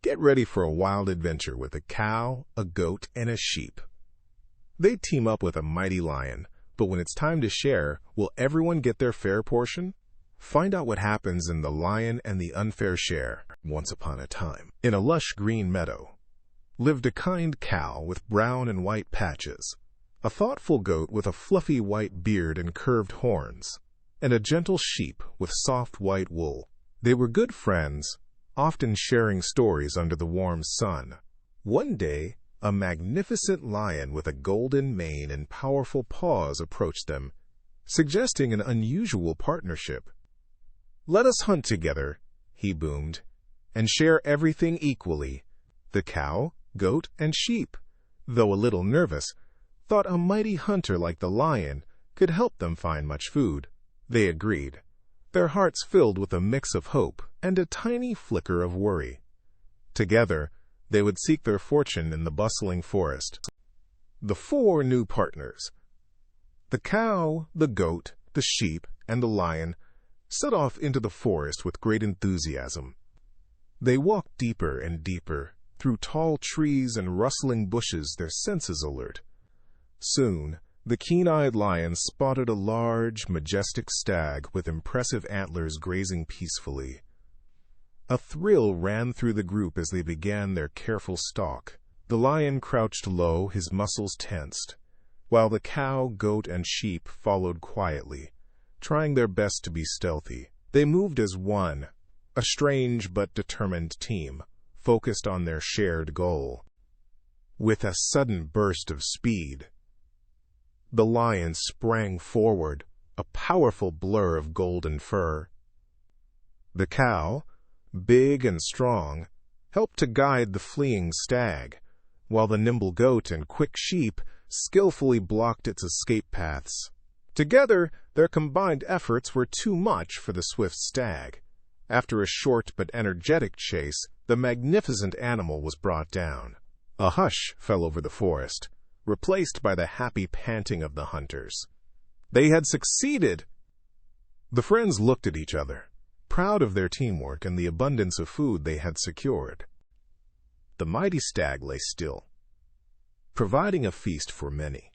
Get ready for a wild adventure with a cow, a goat, and a sheep. They team up with a mighty lion, but when it's time to share, will everyone get their fair portion? Find out what happens in The Lion and the Unfair Share. Once upon a time, in a lush green meadow, lived a kind cow with brown and white patches, a thoughtful goat with a fluffy white beard and curved horns, and a gentle sheep with soft white wool. They were good friends, often sharing stories under the warm sun. One day, a magnificent lion with a golden mane and powerful paws approached them, suggesting an unusual partnership. "Let us hunt together," he boomed, "and share everything equally." The cow, goat, and sheep, though a little nervous, thought a mighty hunter like the lion could help them find much food. They agreed, their hearts filled with a mix of hope and a tiny flicker of worry. Together, they would seek their fortune in the bustling forest. The four new partners, the cow, the goat, the sheep, and the lion, set off into the forest with great enthusiasm. They walked deeper and deeper, through tall trees and rustling bushes, their senses alert. Soon, the keen-eyed lion spotted a large, majestic stag with impressive antlers grazing peacefully. A thrill ran through the group as they began their careful stalk. The lion crouched low, his muscles tensed, while the cow, goat, and sheep followed quietly, trying their best to be stealthy. They moved as one, a strange but determined team, focused on their shared goal. With a sudden burst of speed, the lion sprang forward, a powerful blur of golden fur. The cow, big and strong, helped to guide the fleeing stag, while the nimble goat and quick sheep skillfully blocked its escape paths. Together, their combined efforts were too much for the swift stag. After a short but energetic chase, the magnificent animal was brought down. A hush fell over the forest, replaced by the happy panting of the hunters. They had succeeded! The friends looked at each other, proud of their teamwork and the abundance of food they had secured. The mighty stag lay still, providing a feast for many.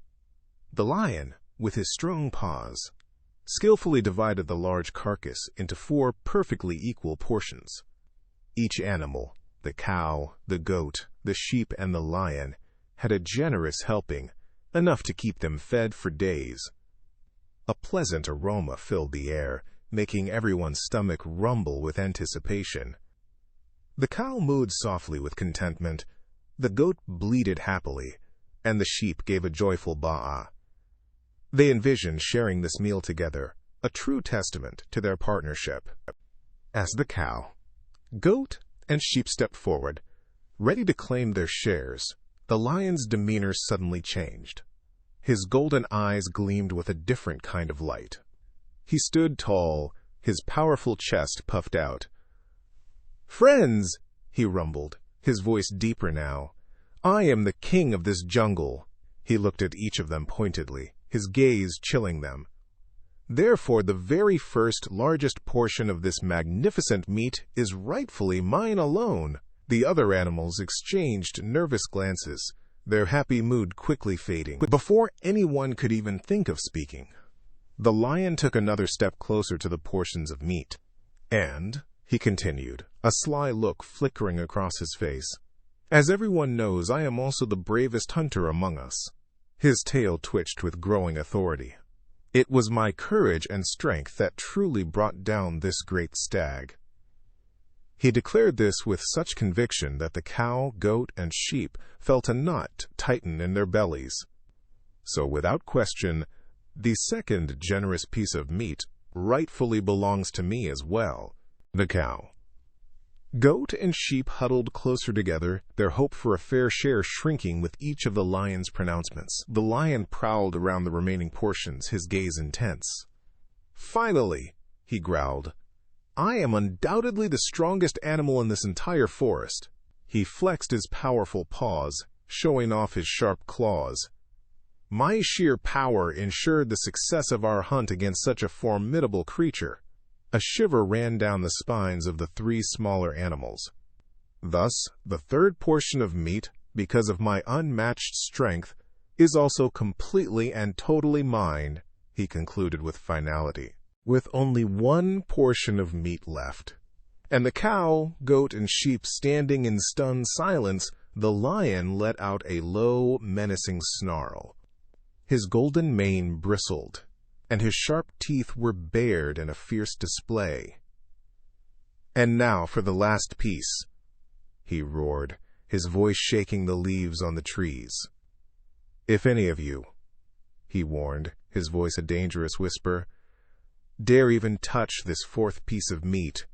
The lion, with his strong paws, skillfully divided the large carcass into 4 perfectly equal portions. Each animal, the cow, the goat, the sheep, and the lion, had a generous helping, enough to keep them fed for days. A pleasant aroma filled the air, making everyone's stomach rumble with anticipation. The cow mooed softly with contentment, the goat bleated happily, and the sheep gave a joyful baa. They envisioned sharing this meal together, a true testament to their partnership. As the cow, goat, and sheep stepped forward, ready to claim their shares, the lion's demeanor suddenly changed. His golden eyes gleamed with a different kind of light. He stood tall, his powerful chest puffed out. "Friends," he rumbled, his voice deeper now, "I am the king of this jungle." He looked at each of them pointedly, his gaze chilling them. "Therefore, the very first, largest portion of this magnificent meat is rightfully mine alone." The other animals exchanged nervous glances, their happy mood quickly fading. Before anyone could even think of speaking, the lion took another step closer to the portions of meat. "And," he continued, a sly look flickering across his face, "as everyone knows, I am also the bravest hunter among us." His tail twitched with growing authority. "It was my courage and strength that truly brought down this great stag." He declared this with such conviction that the cow, goat, and sheep felt a knot tighten in their bellies. So without question, the second generous piece of meat rightfully belongs to me as well. The cow, goat, and sheep huddled closer together, their hope for a fair share shrinking with each of the lion's pronouncements. The lion prowled around the remaining portions, his gaze intense. "Finally," he growled, "I am undoubtedly the strongest animal in this entire forest." He flexed his powerful paws, showing off his sharp claws. My sheer power ensured the success of our hunt against such a formidable creature. A shiver ran down the spines of the 3 smaller animals. Thus, the third portion of meat, because of my unmatched strength, is also completely and totally mine, he concluded with finality. With only one portion of meat left, and the cow, goat, and sheep standing in stunned silence, the lion let out a low, menacing snarl. His golden mane bristled, and his sharp teeth were bared in a fierce display. "And now for the last piece," he roared, his voice shaking the leaves on the trees. "If any of you," he warned, his voice a dangerous whisper, "dare even touch this fourth piece of meat,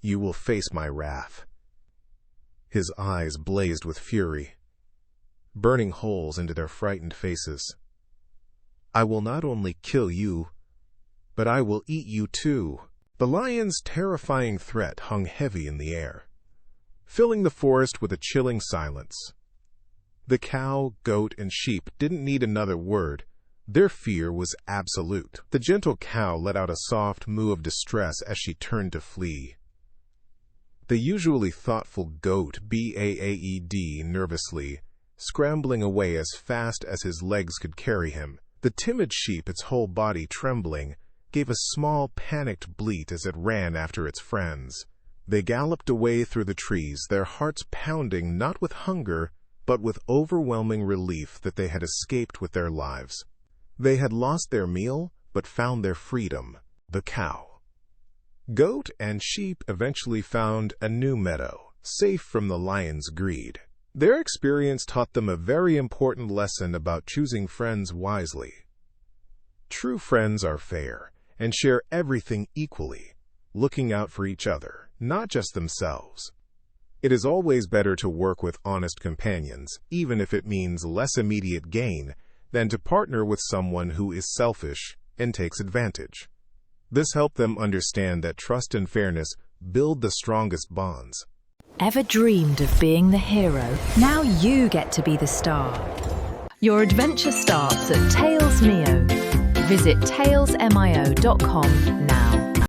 you will face my wrath." His eyes blazed with fury, burning holes into their frightened faces. "I will not only kill you, but I will eat you too." The lion's terrifying threat hung heavy in the air, filling the forest with a chilling silence. The cow, goat, and sheep didn't need another word. Their fear was absolute. The gentle cow let out a soft moo of distress as she turned to flee. The usually thoughtful goat baed nervously, scrambling away as fast as his legs could carry him. The timid sheep, its whole body trembling, gave a small, panicked bleat as it ran after its friends. They galloped away through the trees, their hearts pounding not with hunger, but with overwhelming relief that they had escaped with their lives. They had lost their meal, but found their freedom, the cow. Goat and sheep eventually found a new meadow, safe from the lion's greed. Their experience taught them a very important lesson about choosing friends wisely. True friends are fair and share everything equally, looking out for each other, not just themselves. It is always better to work with honest companions, even if it means less immediate gain, than to partner with someone who is selfish and takes advantage. This helped them understand that trust and fairness build the strongest bonds. Ever dreamed of being the hero? Now you get to be the star. Your adventure starts at TalesMio. Visit talesmio.com now.